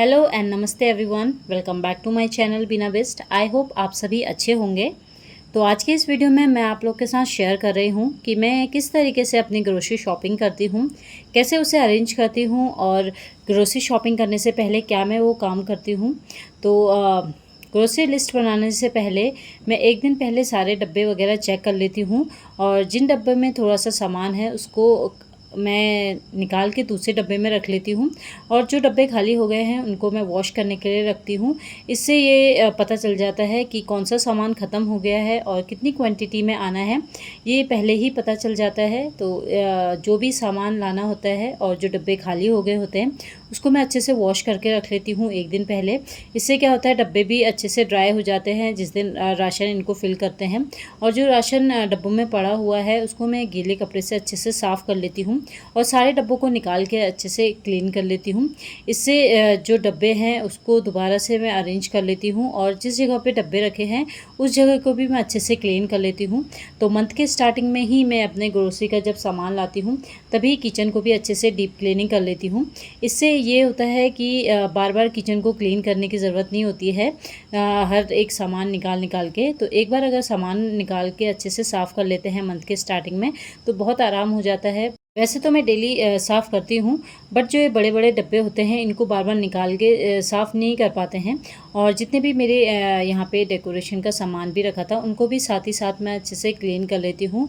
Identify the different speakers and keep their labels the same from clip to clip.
Speaker 1: Hello and नमस्ते everyone, welcome back to my channel बिना best. I hope आप सभी अच्छे होंगे। तो आज के इस वीडियो में मैं आप लोग के साथ शेयर कर रही हूँ कि मैं किस तरीके से अपनी ग्रोसरी शॉपिंग करती हूँ, कैसे उसे अरेंज करती हूँ और ग्रोसरी शॉपिंग करने से पहले क्या मैं वो काम करती हूँ। तो ग्रोसरी लिस्ट बनाने से पहले मैं एक दिन पहले सारे डब्बे वगैरह चेक कर लेती हूँ और जिन डब्बे में थोड़ा सा सामान है उसको मैं निकाल के दूसरे डब्बे में रख लेती हूँ और जो डब्बे खाली हो गए हैं उनको मैं वॉश करने के लिए रखती हूँ। इससे ये पता चल जाता है कि कौन सा सामान ख़त्म हो गया है और कितनी क्वांटिटी में आना है, ये पहले ही पता चल जाता है। तो जो भी सामान लाना होता है और जो डब्बे खाली हो गए होते हैं उसको मैं अच्छे से वॉश करके रख लेती हूँ एक दिन पहले। इससे क्या होता है, डब्बे भी अच्छे से ड्राई हो जाते हैं जिस दिन राशन इनको फिल करते हैं। और जो राशन डब्बों में पड़ा हुआ है उसको मैं गीले कपड़े से अच्छे से साफ़ कर लेती हूँ और सारे डब्बों को निकाल के अच्छे से क्लीन कर लेती हूँ। इससे जो डब्बे हैं उसको दोबारा से मैं अरेंज कर लेती हूँ और जिस जगह पे डब्बे रखे हैं उस जगह को भी मैं अच्छे से क्लीन कर लेती हूँ। तो मंथ के स्टार्टिंग में ही मैं अपने ग्रोसरी का जब सामान लाती हूँ तभी किचन को भी अच्छे से डीप क्लीनिंग कर लेती हूँ। इससे ये होता है कि बार बार किचन को क्लीन करने की ज़रूरत नहीं होती है हर एक सामान निकाल के। तो एक बार अगर सामान निकाल के अच्छे से साफ़ कर लेते हैं मंथ के स्टार्टिंग में तो बहुत आराम हो जाता है। वैसे तो मैं डेली साफ़ करती हूँ, बट जो ये बड़े बड़े डब्बे होते हैं इनको बार बार निकाल के साफ़ नहीं कर पाते हैं। और जितने भी मेरे यहाँ पे डेकोरेशन का सामान भी रखा था उनको भी साथ ही साथ मैं अच्छे से क्लीन कर लेती हूँ।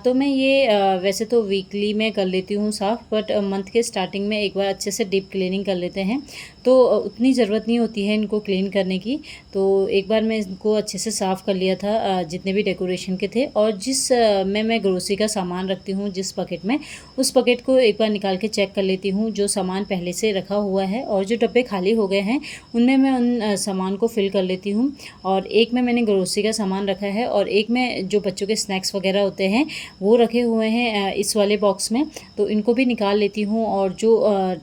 Speaker 1: तो मैं ये वैसे तो वीकली में कर लेती हूँ साफ़, बट मंथ के स्टार्टिंग में एक बार अच्छे से डीप क्लीनिंग कर लेते हैं तो उतनी ज़रूरत नहीं होती है इनको क्लीन करने की। तो एक बार मैं इनको अच्छे से साफ़ कर लिया था जितने भी डेकोरेशन के थे। और जिस में मैं ग्रोसरी का सामान रखती हूँ जिस बकेट में, उस बकेट को एक बार निकाल के चेक कर लेती हूँ जो सामान पहले से रखा हुआ है और जो डब्बे खाली हो गए हैं उनमें मैं उन सामान को फिल कर लेती हूँ। और एक में मैंने ग्रोसरी का सामान रखा है और एक में जो बच्चों के स्नैक्स वगैरह होते हैं वो रखे हुए हैं इस वाले बॉक्स में। तो इनको भी निकाल लेती हूँ और जो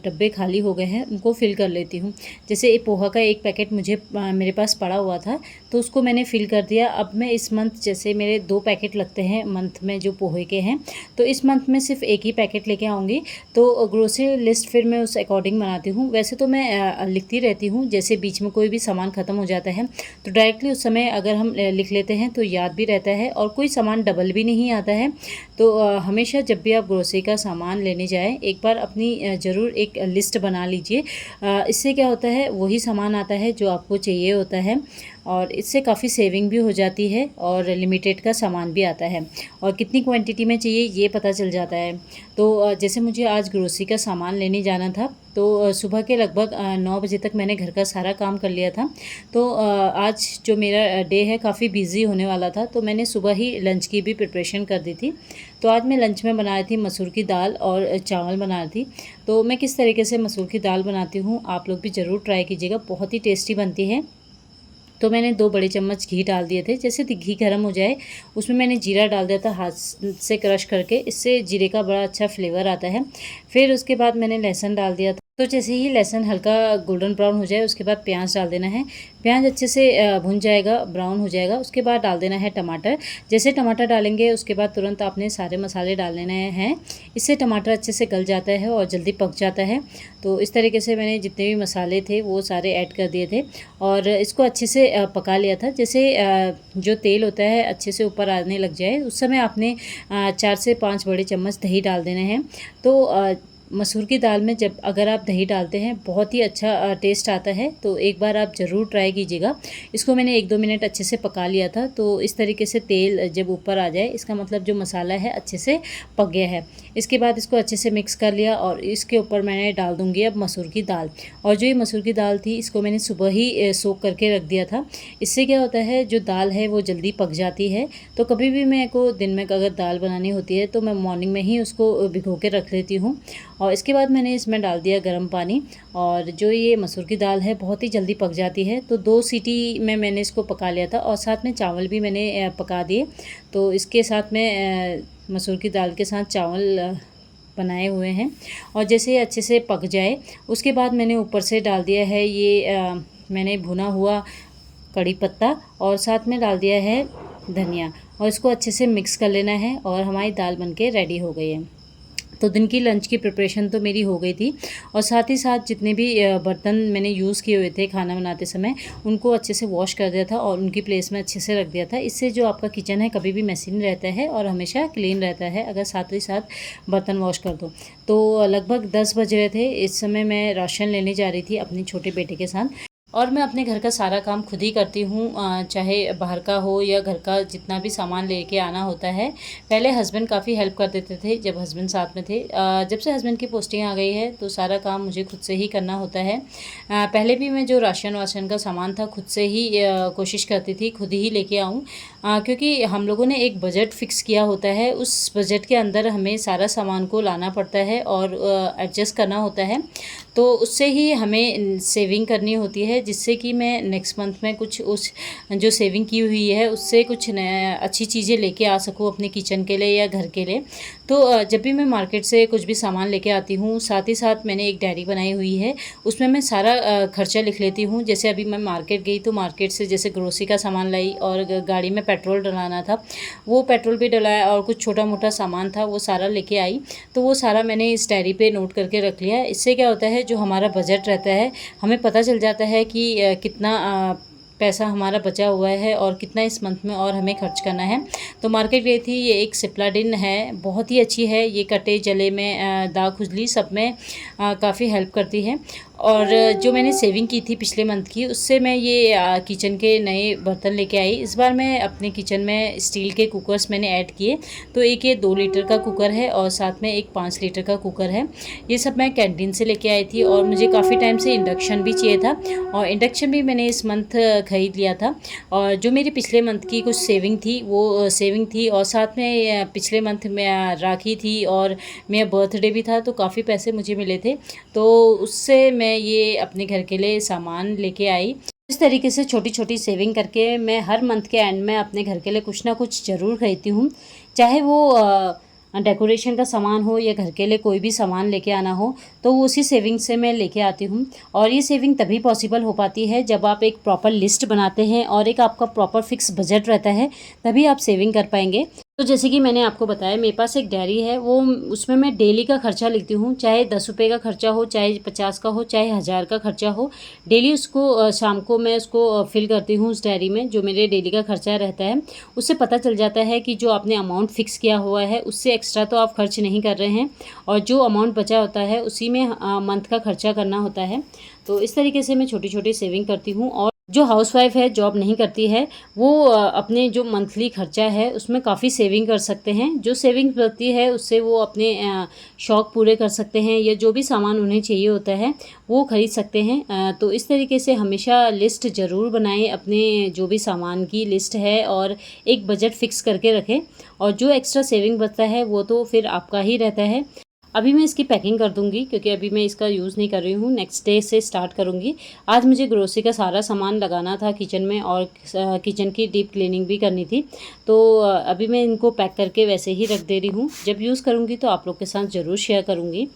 Speaker 1: डब्बे खाली हो गए हैं उनको फिल कर लेती हूँ। जैसे पोहा का एक पैकेट मुझे मेरे पास पड़ा हुआ था तो उसको मैंने फिल कर दिया। अब मैं इस मंथ जैसे मेरे 2 पैकेट लगते हैं मंथ में जो पोहे के हैं, तो इस मंथ में सिर्फ एक ही पैकेट लेके आऊँगी। तो ग्रोसरी लिस्ट फिर मैं उस अकॉर्डिंग बनाती हूँ। वैसे तो मैं लिखती रहती हूँ, जैसे बीच में कोई भी सामान ख़त्म हो जाता है तो डायरेक्टली उस समय अगर हम लिख लेते हैं तो याद भी रहता है और कोई सामान डबल भी नहीं आता है। तो हमेशा जब भी आप ग्रोसरी का सामान लेने जाएं एक बार अपनी ज़रूर एक लिस्ट बना लीजिए। इससे क्या होता है, वही सामान आता है जो आपको चाहिए होता है और इससे काफ़ी सेविंग भी हो जाती है और लिमिटेड का सामान भी आता है और कितनी क्वांटिटी में चाहिए ये पता चल जाता है। तो जैसे मुझे आज ग्रोसरी का सामान लेने जाना था तो सुबह के लगभग 9 बजे तक मैंने घर का सारा काम कर लिया था। तो आज जो मेरा डे है काफ़ी बिजी होने वाला था तो मैंने सुबह ही लंच की भी प्रिपरेशन कर दी थी। तो आज मैं लंच में बना रही थी मसूर की दाल और चावल बना रही थी। तो मैं किस तरीके से मसूर की दाल बनाती हूँ आप लोग भी ज़रूर ट्राई कीजिएगा, बहुत ही टेस्टी बनती है। तो मैंने 2 बड़े चम्मच घी डाल दिए थे। जैसे घी गर्म हो जाए उसमें मैंने जीरा डाल दिया था हाथ से क्रश करके, इससे जीरे का बड़ा अच्छा फ्लेवर आता है। फिर उसके बाद मैंने लहसुन डाल दिया था। तो जैसे ही लहसुन हल्का गोल्डन ब्राउन हो जाए उसके बाद प्याज डाल देना है। प्याज अच्छे से भुन जाएगा, ब्राउन हो जाएगा, उसके बाद डाल देना है टमाटर। जैसे टमाटर डालेंगे उसके बाद तुरंत आपने सारे मसाले डाल लेने हैं। इससे टमाटर अच्छे से गल जाता है और जल्दी पक जाता है। तो इस तरीके से मैंने जितने भी मसाले थे वो सारे ऐड कर दिए थे और इसको अच्छे से पका लिया था। जैसे जो तेल होता है अच्छे से ऊपर आने लग जाए उस समय आपने 4 से 5 बड़े चम्मच दही डाल देने हैं। तो मसूर की दाल में जब अगर आप दही डालते हैं बहुत ही अच्छा टेस्ट आता है। तो एक बार आप ज़रूर ट्राई कीजिएगा। इसको मैंने 1-2 मिनट अच्छे से पका लिया था। तो इस तरीके से तेल जब ऊपर आ जाए इसका मतलब जो मसाला है अच्छे से पक गया है। इसके बाद इसको अच्छे से मिक्स कर लिया और इसके ऊपर मैंने डाल दूँगी अब मसूर की दाल। और जो ये मसूर की दाल थी इसको मैंने सुबह ही सोक करके रख दिया था। इससे क्या होता है, जो दाल है वो जल्दी पक जाती है। तो कभी भी मेरे को दिन में अगर दाल बनानी होती है तो मैं मॉर्निंग में ही उसको भिगो के रख लेती हूँ। और इसके बाद मैंने इसमें डाल दिया गर्म पानी और जो ये मसूर की दाल है बहुत ही जल्दी पक जाती है। तो 2 सीटी में मैंने इसको पका लिया था और साथ में चावल भी मैंने पका दिए। तो इसके साथ में मसूर की दाल के साथ चावल बनाए हुए हैं। और जैसे अच्छे से पक जाए उसके बाद मैंने ऊपर से डाल दिया है ये मैंने भुना हुआ कड़ी पत्ता और साथ में डाल दिया है धनिया और इसको अच्छे से मिक्स कर लेना है और हमारी दाल बनके रेडी हो गई है। तो दिन की लंच की प्रिपरेशन तो मेरी हो गई थी और साथ ही साथ जितने भी बर्तन मैंने यूज़ किए हुए थे खाना बनाते समय उनको अच्छे से वॉश कर दिया था और उनकी प्लेस में अच्छे से रख दिया था। इससे जो आपका किचन है कभी भी मेसी नहीं रहता है और हमेशा क्लीन रहता है अगर साथ ही साथ बर्तन वॉश कर दो। तो लगभग 10 बज रहे थे, इस समय मैं राशन लेने जा रही थी अपने छोटे बेटे के साथ और मैं अपने घर का सारा काम खुद ही करती हूँ, चाहे बाहर का हो या घर का जितना भी सामान लेके आना होता है। पहले हस्बैंड काफ़ी हेल्प कर देते थे जब हस्बैंड साथ में थे। जब से हस्बैंड की पोस्टिंग आ गई है तो सारा काम मुझे खुद से ही करना होता है। पहले भी मैं जो राशन वाशन का सामान था खुद से ही कोशिश करती थी खुद ही लेके आऊँ, क्योंकि हम लोगों ने एक बजट फ़िक्स किया होता है, उस बजट के अंदर हमें सारा सामान को लाना पड़ता है और एडजस्ट करना होता है। तो उससे ही हमें सेविंग करनी होती है, जिससे कि मैं नेक्स्ट मंथ में कुछ उस जो सेविंग की हुई है उससे कुछ अच्छी चीज़ें लेके आ सकूँ अपने किचन के लिए या घर के लिए। तो जब भी मैं मार्केट से कुछ भी सामान लेके आती हूँ साथ ही साथ मैंने एक डायरी बनाई हुई है, उसमें मैं सारा खर्चा लिख लेती हूँ। जैसे अभी मैं मार्केट गई तो मार्केट से जैसे ग्रोसरी का सामान लाई और गाड़ी में पेट्रोल डलाना था, वो पेट्रोल भी डलाया और कुछ छोटा मोटा सामान था वो सारा लेके आई। तो वो सारा मैंने इस डायरी पे नोट करके रख लिया। इससे क्या होता है जो हमारा बजट रहता है हमें पता चल जाता है कि कितना पैसा हमारा बचा हुआ है और कितना इस मंथ में और हमें खर्च करना है। तो मार्केट गई थी, ये एक सिप्लाडिन है, बहुत ही अच्छी है, ये कटे जले में दाग खुजली सब में काफ़ी हेल्प करती है। और जो मैंने सेविंग की थी पिछले मंथ की उससे मैं ये किचन के नए बर्तन लेके आई। इस बार मैं अपने किचन में स्टील के कुकर्स मैंने ऐड किए। तो एक ये 2 लीटर का कुकर है और साथ में एक 5 लीटर का कुकर है। ये सब मैं कैंटीन से लेके आई थी और मुझे काफ़ी टाइम से इंडक्शन भी चाहिए था और इंडक्शन भी मैंने इस मंथ ख़रीद लिया था। और जो मेरी पिछले मंथ की कुछ सेविंग थी वो सेविंग थी और साथ में पिछले मंथ में राखी थी और मेरा बर्थडे भी था, तो काफ़ी पैसे मुझे मिले थे, तो उससे मैं ये अपने घर के लिए सामान लेके आई। इस तरीके से छोटी छोटी सेविंग करके मैं हर मंथ के एंड में अपने घर के लिए कुछ ना कुछ ज़रूर खरीदती हूँ, चाहे वो डेकोरेशन का सामान हो या घर के लिए कोई भी सामान लेके आना हो, तो उसी सेविंग से मैं लेके आती हूँ। और ये सेविंग तभी पॉसिबल हो पाती है जब आप एक प्रॉपर लिस्ट बनाते हैं और एक आपका प्रॉपर फिक्स बजट रहता है, तभी आप सेविंग कर पाएंगे। तो जैसे कि मैंने आपको बताया मेरे पास एक डायरी है, वो उसमें मैं डेली का खर्चा लिखती हूँ, चाहे 10 रुपये का खर्चा हो, चाहे 50 का हो, चाहे 1000 का खर्चा हो। डेली उसको शाम को मैं उसको फिल करती हूँ उस डायरी में, जो मेरे डेली का खर्चा रहता है। उससे पता चल जाता है कि जो आपने अमाउंट फ़िक्स किया हुआ है उससे एक्स्ट्रा तो आप खर्च नहीं कर रहे हैं और जो अमाउंट बचा होता है उसी में मंथ का खर्चा करना होता है। तो इस तरीके से मैं छोटी छोटी सेविंग करती हूँ। और जो हाउसवाइफ है, जॉब नहीं करती है, वो अपने जो मंथली खर्चा है उसमें काफ़ी सेविंग कर सकते हैं। जो सेविंग करती है उससे वो अपने शौक़ पूरे कर सकते हैं या जो भी सामान उन्हें चाहिए होता है वो ख़रीद सकते हैं। तो इस तरीके से हमेशा लिस्ट ज़रूर बनाएं, अपने जो भी सामान की लिस्ट है और एक बजट फ़िक्स करके रखें और जो एक्स्ट्रा सेविंग बचता है वो तो फिर आपका ही रहता है। अभी मैं इसकी पैकिंग कर दूंगी क्योंकि अभी मैं इसका यूज़ नहीं कर रही हूँ, नेक्स्ट डे से स्टार्ट करूँगी। आज मुझे ग्रोसरी का सारा सामान लगाना था किचन में और किचन की डीप क्लीनिंग भी करनी थी, तो अभी मैं इनको पैक करके वैसे ही रख दे रही हूँ। जब यूज़ करूँगी तो आप लोग के साथ ज़रूर शेयर करूँगी।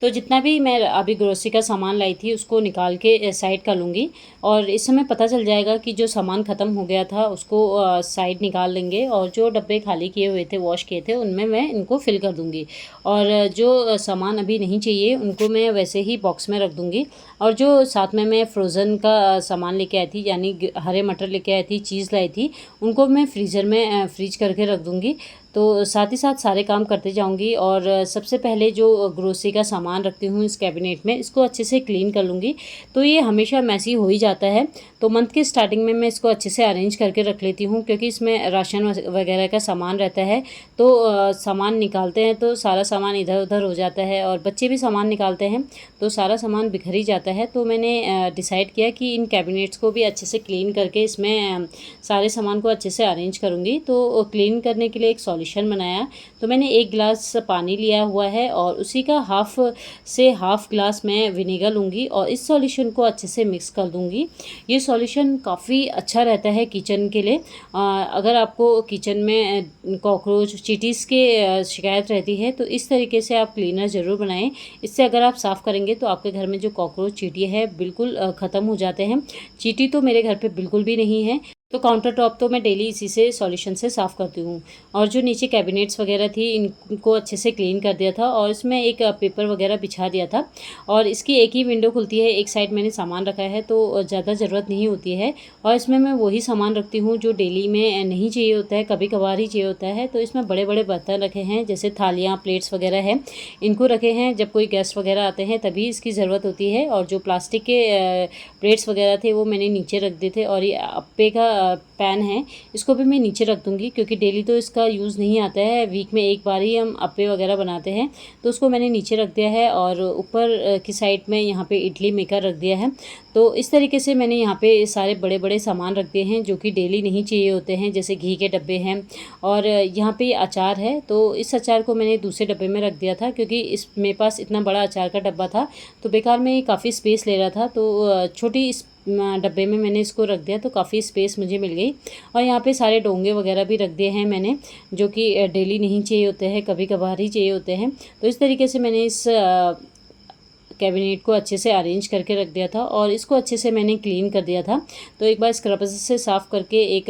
Speaker 1: तो जितना भी मैं अभी ग्रोसरी का सामान लाई थी उसको निकाल के साइड कर लूँगी और इस समय पता चल जाएगा कि जो सामान ख़त्म हो गया था उसको साइड निकाल लेंगे और जो डब्बे खाली किए हुए थे, वॉश किए थे, उनमें मैं इनको फिल कर दूँगी और जो सामान अभी नहीं चाहिए उनको मैं वैसे ही बॉक्स में रख दूँगी। और जो साथ में मैं फ्रोज़न का सामान लेके आई थी, यानी हरे मटर लेके आई थी, चीज़ लाई थी, उनको मैं फ्रीज़र में फ्रीज करके रख दूँगी। तो साथ ही साथ सारे काम करते जाऊंगी और सबसे पहले जो ग्रोसरी का सामान रखती हूँ इस कैबिनेट में, इसको अच्छे से क्लीन कर लूँगी। तो ये हमेशा मैसी हो ही जाता है, तो मंथ के स्टार्टिंग में मैं इसको अच्छे से अरेंज करके रख लेती हूँ क्योंकि इसमें राशन वगैरह का सामान रहता है। तो सामान निकालते हैं तो सारा सामान इधर उधर हो जाता है और बच्चे भी सामान निकालते हैं तो सारा सामान बिखर ही जाता है। तो मैंने डिसाइड किया कि इन कैबिनेट्स को भी अच्छे से क्लीन करके इसमें सारे सामान को अच्छे से अरेंज करूँगी। तो क्लीन करने के लिए एक सॉल्यूशन बनाया। तो मैंने 1 गिलास पानी लिया हुआ है और उसी का हाफ़ से हाफ़ ग्लास मैं विनेगर लूँगी और इस सॉल्यूशन को अच्छे से मिक्स कर दूँगी। ये सॉल्यूशन काफ़ी अच्छा रहता है किचन के लिए। अगर आपको किचन में कॉकरोच, चींटीज़ के शिकायत रहती है तो इस तरीके से आप क्लीनर ज़रूर बनाएं। इससे अगर आप साफ़ करेंगे तो आपके घर में जो कॉकरोच, चींटी है बिल्कुल ख़त्म हो जाते हैं। चींटी तो मेरे घर पे बिल्कुल भी नहीं है। तो काउंटर टॉप तो मैं डेली इसी से सॉल्यूशन से साफ़ करती हूँ। और जो नीचे कैबिनेट्स वगैरह थी इनको अच्छे से क्लीन कर दिया था और इसमें एक पेपर वगैरह बिछा दिया था। और इसकी एक ही विंडो खुलती है, एक साइड मैंने सामान रखा है तो ज़्यादा ज़रूरत नहीं होती है। और इसमें मैं वही सामान रखती हूँ जो डेली में नहीं चाहिए होता है, कभी कभार ही चाहिए होता है। तो इसमें बड़े बड़े बर्तन रखे हैं, जैसे थालियाँ, प्लेट्स वगैरह हैं, इनको रखे हैं। जब कोई गेस्ट वगैरह आते हैं तभी इसकी ज़रूरत होती है। और जो प्लास्टिक के प्लेट्स वगैरह थे वो मैंने नीचे रख दिए थे। और ये अप्पे का पैन है, इसको भी मैं नीचे रख दूँगी क्योंकि डेली तो इसका यूज़ नहीं आता है, वीक में एक बार ही हम अप्पे वगैरह बनाते हैं। तो उसको मैंने नीचे रख दिया है और ऊपर की साइड में यहाँ पे इडली मेकर रख दिया है। तो इस तरीके से मैंने यहाँ पे सारे बड़े बड़े सामान रख दिए हैं जो कि डेली नहीं चाहिए होते हैं, जैसे घी के डब्बे हैं। और यहाँ पे अचार है, तो इस अचार को मैंने दूसरे डब्बे में रख दिया था क्योंकि इस मेरे पास इतना बड़ा अचार का डब्बा था तो बेकार में काफ़ी स्पेस ले रहा था। तो छोटी इस डब्बे में मैंने इसको रख दिया तो काफ़ी स्पेस मुझे मिल गई। और यहाँ पे सारे डोंगे वगैरह भी रख दिए हैं मैंने, जो कि डेली नहीं चाहिए होते हैं, कभी कभार ही चाहिए होते हैं। तो इस तरीके से मैंने इस कैबिनेट को अच्छे से अरेंज करके रख दिया था और इसको अच्छे से मैंने क्लीन कर दिया था। तो एक बार स्क्रबर से साफ़ करके एक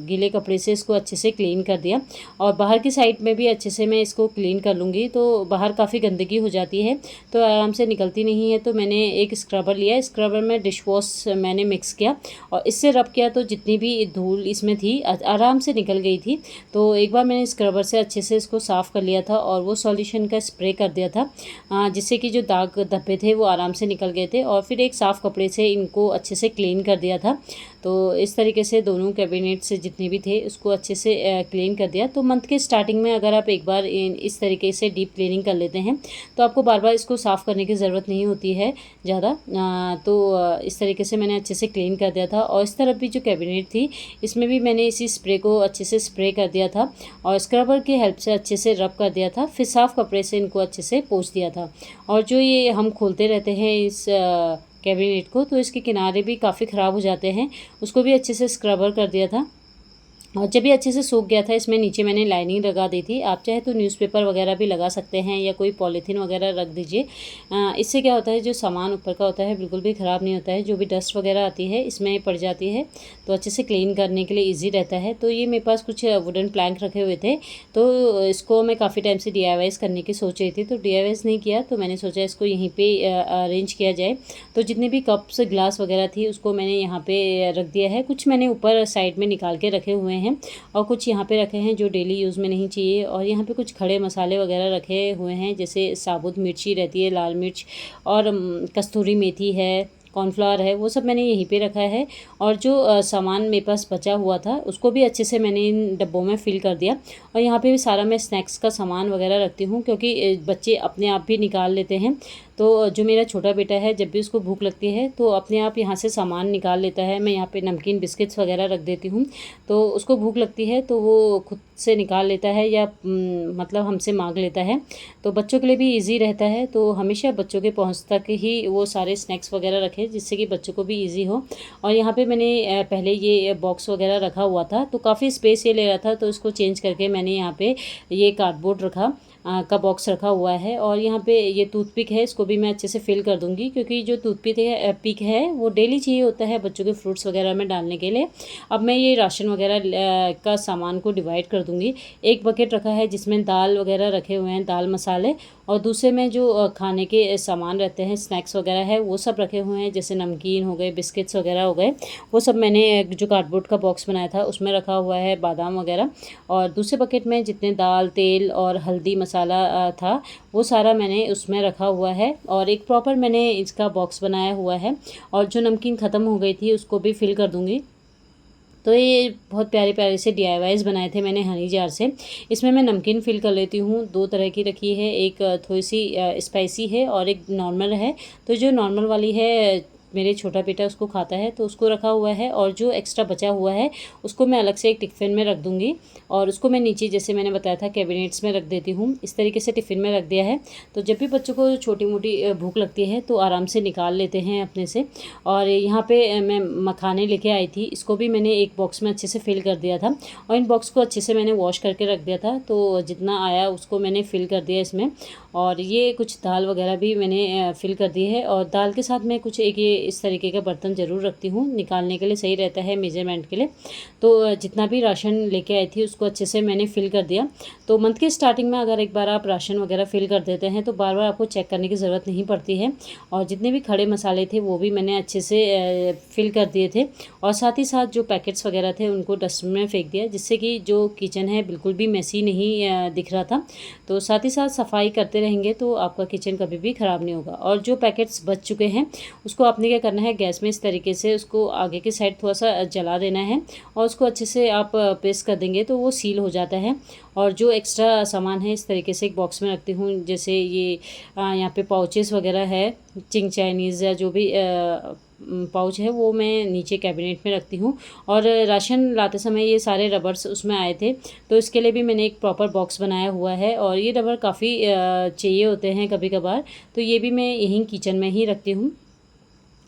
Speaker 1: गीले कपड़े से इसको अच्छे से क्लीन कर दिया। और बाहर की साइड में भी अच्छे से मैं इसको क्लीन कर लूँगी। तो बाहर काफ़ी गंदगी हो जाती है तो आराम से निकलती नहीं है। तो मैंने एक स्क्रबर लिया, स्क्रबर में डिश वॉश मैंने मिक्स किया और इससे रब किया तो जितनी भी धूल इसमें थी आराम से निकल गई थी। तो एक बार मैंने स्क्रबर से अच्छे से इसको साफ़ कर लिया था और वो सॉल्यूशन का स्प्रे कर दिया था, जिससे कि जो दाग धब्बे थे वो आराम से निकल गए थे। और फिर एक साफ़ कपड़े से इनको अच्छे से क्लीन कर दिया था। तो इस तरीके से दोनों कैबिनेट से जितने भी थे उसको अच्छे से क्लीन कर दिया। तो मंथ के स्टार्टिंग में अगर आप एक बार इस तरीके से डीप क्लीनिंग कर लेते हैं तो आपको बार बार इसको साफ़ करने की ज़रूरत नहीं होती है ज़्यादा। तो इस तरीके से मैंने अच्छे से क्लीन कर दिया था। और इस तरफ भी जो कैबिनेट थी इसमें भी मैंने इसी स्प्रे को अच्छे से स्प्रे कर दिया था और स्क्रबर की हेल्प से अच्छे से रब कर दिया था। फिर साफ़ कपड़े से इनको अच्छे से पोंछ दिया था। और जो ये हम खोलते रहते हैं इस कैबिनेट को तो इसके किनारे भी काफ़ी ख़राब हो जाते हैं, उसको भी अच्छे से स्क्रबर कर दिया था। और जब ये अच्छे से सूख गया था इसमें नीचे मैंने लाइनिंग लगा दी थी। आप चाहे तो न्यूज़पेपर वगैरह भी लगा सकते हैं या कोई पॉलीथीन वगैरह रख दीजिए। इससे क्या होता है, जो सामान ऊपर का होता है बिल्कुल भी ख़राब नहीं होता है। जो भी डस्ट वगैरह आती है इसमें पड़ जाती है तो अच्छे से क्लीन करने के लिए ईजी रहता है। तो ये मेरे पास कुछ वुडन प्लैंक रखे हुए थे तो इसको मैं काफ़ी टाइम से DIYs करने की सोच रही थी, तो DIYs नहीं किया तो मैंने सोचा इसको यहीं पर अरेंज किया जाए। तो जितने भी कप्स ग्लास वगैरह थी उसको मैंने यहाँ पर रख दिया है। कुछ मैंने ऊपर साइड में निकाल के रखे हुए हैं और कुछ यहाँ पे रखे हैं जो डेली यूज़ में नहीं चाहिए। और यहाँ पे कुछ खड़े मसाले वगैरह रखे हुए हैं, जैसे साबुत मिर्ची रहती है, लाल मिर्च और कस्तूरी मेथी है, कॉर्नफ्लावर है, वो सब मैंने यहीं पे रखा है। और जो सामान मेरे पास बचा हुआ था उसको भी अच्छे से मैंने इन डब्बों में फिल कर दिया। और यहाँ पे भी सारा मैं स्नैक्स का सामान वगैरह रखती हूँ क्योंकि बच्चे अपने आप भी निकाल लेते हैं। तो जो मेरा छोटा बेटा है जब भी उसको भूख लगती है तो अपने आप यहाँ से सामान निकाल लेता है। मैं यहाँ पे नमकीन बिस्किट्स वगैरह रख देती हूँ तो उसको भूख लगती है तो वो खुद से निकाल लेता है या मतलब हमसे मांग लेता है। तो बच्चों के लिए भी इजी रहता है, तो हमेशा बच्चों के पहुँच तक ही वो सारे स्नैक्स वगैरह रखें जिससे कि बच्चों को भी ईजी हो। और यहाँ पे मैंने पहले ये बॉक्स वगैरह रखा हुआ था तो काफ़ी स्पेस ये ले रहा था, तो इसको चेंज करके मैंने यहाँ पे ये कार्डबोर्ड रखा का बॉक्स रखा हुआ है। और यहाँ पे ये टूथपिक है, इसको भी मैं अच्छे से फिल कर दूँगी क्योंकि जो टूथपिक है वो डेली चाहिए होता है बच्चों के फ्रूट्स वगैरह में डालने के लिए। अब मैं ये राशन वगैरह का सामान को डिवाइड कर दूँगी। एक बकेट रखा है जिसमें दाल वगैरह रखे हुए हैं, दाल मसाले, और दूसरे में जो खाने के सामान रहते हैं, स्नैक्स वगैरह है, वो सब रखे हुए हैं, जैसे नमकीन हो गए, बिस्किट्स वगैरह हो गए, वो सब मैंने जो कार्डबोर्ड का बॉक्स बनाया था उसमें रखा हुआ है, बादाम वगैरह। और दूसरे बकेट में जितने दाल, तेल और हल्दी मसाला था वो सारा मैंने उसमें रखा हुआ है। और एक प्रॉपर मैंने इसका बॉक्स बनाया हुआ है। और जो नमकीन ख़त्म हो गई थी उसको भी फिल कर दूँगी। तो ये बहुत प्यारे प्यारे से DIYs बनाए थे मैंने हनी जार से। इसमें मैं नमकीन फिल कर लेती हूँ, 2 तरह की रखी है, एक थोड़ी सी स्पाइसी है और एक नॉर्मल है। तो जो नॉर्मल वाली है मेरे छोटा बेटा उसको खाता है तो उसको रखा हुआ है, और जो एक्स्ट्रा बचा हुआ है उसको मैं अलग से एक टिफ़िन में रख दूँगी। और उसको मैं नीचे जैसे मैंने बताया था कैबिनेट्स में रख देती हूँ, इस तरीके से टिफ़िन में रख दिया है। तो जब भी बच्चों को छोटी मोटी भूख लगती है तो आराम से निकाल लेते हैं अपने से। और यहाँ पे मैं मखाने लेके आई थी, इसको भी मैंने एक बॉक्स में अच्छे से फिल कर दिया था। और इन बॉक्स को अच्छे से मैंने वॉश करके रख दिया था, तो जितना आया उसको मैंने फिल कर दिया इसमें। और ये कुछ दाल वगैरह भी मैंने फिल कर दी है। और दाल के साथ मैं कुछ एक ये इस तरीके का बर्तन ज़रूर रखती हूँ, निकालने के लिए सही रहता है मेजरमेंट के लिए। तो जितना भी राशन लेके आई थी उसको अच्छे से मैंने फ़िल कर दिया। तो मंथ के स्टार्टिंग में अगर एक बार आप राशन वगैरह फ़िल कर देते हैं तो बार बार आपको चेक करने की ज़रूरत नहीं पड़ती है। और जितने भी खड़े मसाले थे वो भी मैंने अच्छे से फ़िल कर दिए थे, और साथ ही साथ जो पैकेट्स वगैरह थे उनको डस्टबिन में फेंक दिया, जिससे कि जो किचन है बिल्कुल भी मेसी नहीं दिख रहा था। तो साथ ही साथ सफाई करते रहेंगे तो आपका किचन कभी भी ख़राब नहीं होगा। और जो पैकेट्स बच चुके हैं उसको आपने क्या करना है, गैस में इस तरीके से उसको आगे की साइड थोड़ा सा जला देना है, और उसको अच्छे से आप प्रेस कर देंगे तो वो सील हो जाता है। और जो एक्स्ट्रा सामान है इस तरीके से एक बॉक्स में रखती हूँ, जैसे ये यहाँ पे पाउचेस वगैरह है, चिंग चाइनीज़ या जो भी पाउच है वो मैं नीचे कैबिनेट में रखती हूँ। और राशन लाते समय ये सारे रबर्स उसमें आए थे, तो इसके लिए भी मैंने एक प्रॉपर बॉक्स बनाया हुआ है। और ये रबर काफ़ी चाहिए होते हैं कभी कभार, तो ये भी मैं यहीं किचन में ही रखती हूँ।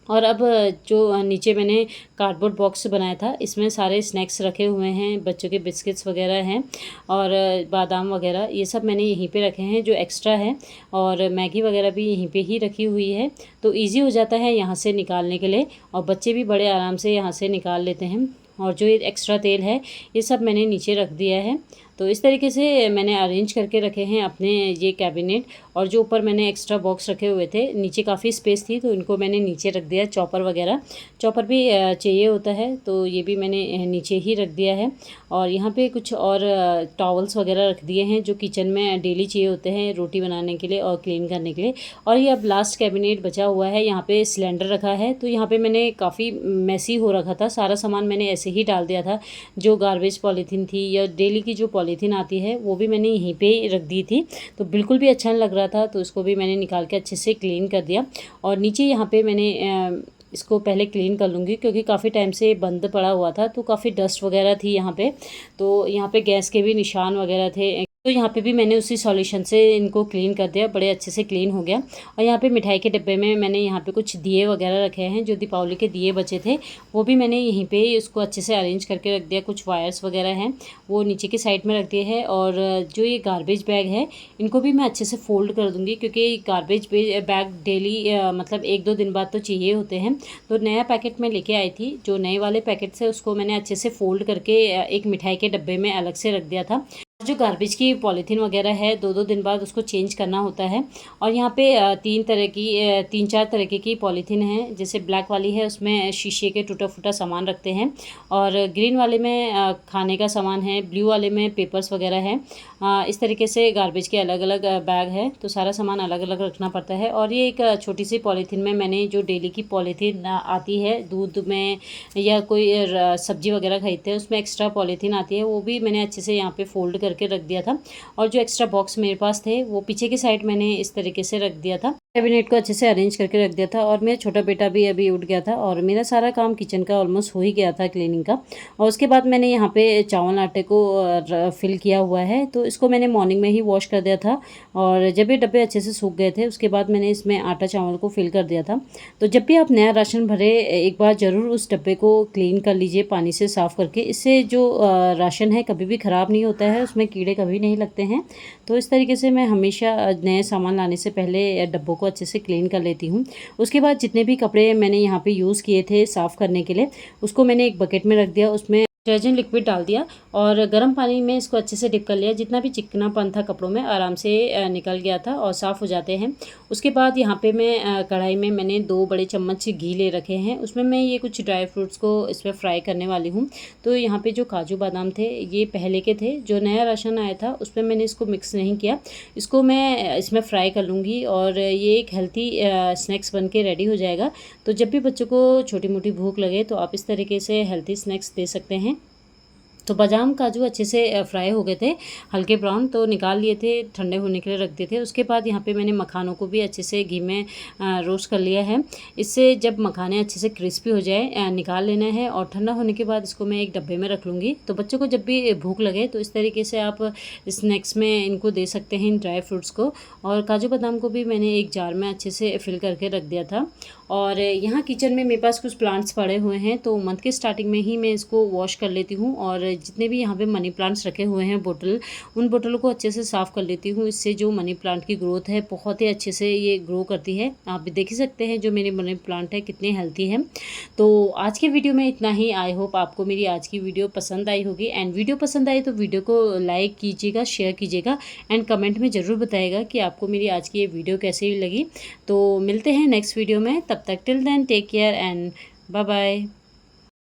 Speaker 1: और अब जो नीचे मैंने कार्डबोर्ड बॉक्स बनाया था इसमें सारे स्नैक्स रखे हुए हैं, बच्चों के बिस्किट्स वगैरह हैं और बादाम वगैरह, ये सब मैंने यहीं पे रखे हैं जो एक्स्ट्रा है। और मैगी वगैरह भी यहीं पे ही रखी हुई है, तो इजी हो जाता है यहाँ से निकालने के लिए, और बच्चे भी बड़े आराम से यहाँ से निकाल लेते हैं। और जो ये एक्स्ट्रा तेल है ये सब मैंने नीचे रख दिया है। तो इस तरीके से मैंने अरेंज करके रखे हैं अपने ये कैबिनेट। और जो ऊपर मैंने एक्स्ट्रा बॉक्स रखे हुए थे, नीचे काफ़ी स्पेस थी तो इनको मैंने नीचे रख दिया। चॉपर वगैरह, चॉपर भी चाहिए होता है तो ये भी मैंने नीचे ही रख दिया है। और यहाँ पे कुछ और टॉवल्स वगैरह रख दिए हैं जो किचन में डेली चाहिए होते हैं रोटी बनाने के लिए और क्लीन करने के लिए। और ये अब लास्ट कैबिनेट बचा हुआ है, यहाँ पे सिलेंडर रखा है, तो यहाँ पे मैंने काफ़ी मैसी हो रखा था, सारा सामान मैंने ऐसे ही डाल दिया था। जो गार्बेज पॉलीथीन थी या डेली की जो पॉलीथीन आती है वो भी मैंने यहीं पे रख दी थी, तो बिल्कुल भी अच्छा नहीं लग रहा था, तो इसको भी मैंने निकाल के अच्छे से क्लीन कर दिया। और नीचे यहाँ पे मैंने इसको पहले क्लीन कर लूँगी क्योंकि काफ़ी टाइम से बंद पड़ा हुआ था, तो काफ़ी डस्ट वगैरह थी यहाँ पे। तो यहाँ पे गैस के भी निशान वगैरह थे, तो यहाँ पे भी मैंने उसी सॉल्यूशन से इनको क्लीन कर दिया, बड़े अच्छे से क्लीन हो गया। और यहाँ पे मिठाई के डिब्बे में मैंने यहाँ पे कुछ दिए वगैरह रखे हैं, जो दीपावली के दिए बचे थे वो भी मैंने यहीं पे उसको अच्छे से अरेंज करके रख दिया। कुछ वायर्स वगैरह हैं वो नीचे की साइड में रख दिए हैं। और जो ये गार्बेज बैग है इनको भी मैं अच्छे से फोल्ड कर दूँगी, क्योंकि गार्बेज बैग डेली मतलब 1-2 दिन बाद तो चाहिए होते हैं। तो नया पैकेट में लेके आई थी, जो नए वाले पैकेट से उसको मैंने अच्छे से फोल्ड करके एक मिठाई के डब्बे में अलग से रख दिया था। जो गार्बेज की पॉलीथीन वगैरह है 2-2 दिन बाद उसको चेंज करना होता है। और यहाँ पे 3-4 तरीके की पॉलीथीन है, जैसे ब्लैक वाली है उसमें शीशे के टूटा फूटा सामान रखते हैं, और ग्रीन वाले में खाने का सामान है, ब्लू वाले में पेपर्स वगैरह है। इस तरीके से गार्बेज के अलग अलग बैग है, तो सारा सामान अलग अलग रखना पड़ता है। और ये एक छोटी सी पॉलीथीन में मैंने जो डेली की पॉलीथीन आती है दूध में या कोई सब्जी वगैरह खरीदते हैं उसमें एक्स्ट्रा पॉलीथीन आती है, वो भी मैंने अच्छे से यहाँ पे फोल्ड करके रख दिया था। और जो एक्स्ट्रा बॉक्स मेरे पास थे वो पीछे की साइड मैंने इस तरीके से रख दिया था, कैबिनेट को अच्छे से अरेंज करके रख दिया था। और मेरा छोटा बेटा भी अभी उठ गया था और मेरा सारा काम किचन का ऑलमोस्ट हो ही गया था क्लीनिंग का। और उसके बाद मैंने यहाँ पे चावल आटे को फिल किया हुआ है, तो इसको मैंने मॉर्निंग में ही वॉश कर दिया था। और जब ये डब्बे अच्छे से सूख गए थे उसके बाद मैंने इसमें आटा चावल को फिल कर दिया था। तो जब भी आप नया राशन भरे एक बार ज़रूर उस डब्बे को क्लीन कर लीजिए पानी से साफ़ करके, इससे जो राशन है कभी भी ख़राब नहीं होता है, उसमें कीड़े कभी नहीं लगते हैं। तो इस तरीके से मैं हमेशा नए सामान लाने से पहले डब्बों को अच्छे से क्लीन कर लेती हूँ। उसके बाद जितने भी कपड़े मैंने यहाँ पे यूज़ किए थे साफ़ करने के लिए उसको मैंने एक बकेट में रख दिया, उसमें डिटर्जेंट लिक्विड डाल दिया और गर्म पानी में इसको अच्छे से डिप कर लिया। जितना भी चिकनापन था कपड़ों में आराम से निकल गया था और साफ़ हो जाते हैं। उसके बाद यहाँ पे मैं कढ़ाई में मैंने 2 बड़े चम्मच घी ले रखे हैं, उसमें मैं ये कुछ ड्राई फ्रूट्स को इसमें फ्राई करने वाली हूँ। तो यहाँ पे जो काजू बादाम थे ये पहले के थे, जो नया राशन आया था उसमें मैंने इसको मिक्स नहीं किया, इसको मैं इसमें फ्राई कर लूँगी और ये एक हेल्थी स्नैक्स बन के रेडी हो जाएगा। तो जब भी बच्चों को छोटी मोटी भूख लगे तो आप इस तरीके से हेल्थी स्नैक्स दे सकते हैं। तो बादाम काजू अच्छे से फ्राई हो गए थे, हल्के ब्राउन, तो निकाल लिए थे, ठंडे होने के लिए रख दिए थे। उसके बाद यहाँ पे मैंने मखानों को भी अच्छे से घी में रोस्ट कर लिया है। इससे जब मखाने अच्छे से क्रिस्पी हो जाए निकाल लेना है और ठंडा होने के बाद इसको मैं एक डब्बे में रख लूँगी। तो बच्चों को जब भी भूख लगे तो इस तरीके से आप स्नैक्स में इनको दे सकते हैं इन ड्राई फ्रूट्स को। और काजू बादाम को भी मैंने एक जार में अच्छे से फिल करके रख दिया था। और यहाँ किचन में मेरे पास कुछ प्लांट्स पड़े हुए हैं, तो मंथ के स्टार्टिंग में ही मैं इसको वॉश कर लेती हूँ। और जितने भी यहाँ पे मनी प्लांट्स रखे हुए हैं बोतल, उन बोतलों को अच्छे से साफ़ कर लेती हूँ। इससे जो मनी प्लांट की ग्रोथ है बहुत ही अच्छे से ये ग्रो करती है। आप भी देख ही सकते हैं जो मेरे मनी प्लांट है कितने हेल्थी है। तो आज की वीडियो में इतना ही। आई होप आपको मेरी आज की वीडियो पसंद आई होगी। एंड वीडियो पसंद आई तो वीडियो को लाइक कीजिएगा, शेयर कीजिएगा एंड कमेंट में ज़रूर बताइएगा कि आपको मेरी आज की ये वीडियो कैसी लगी। तो मिलते हैं नेक्स्ट वीडियो में, तब तक till then take care and bye bye.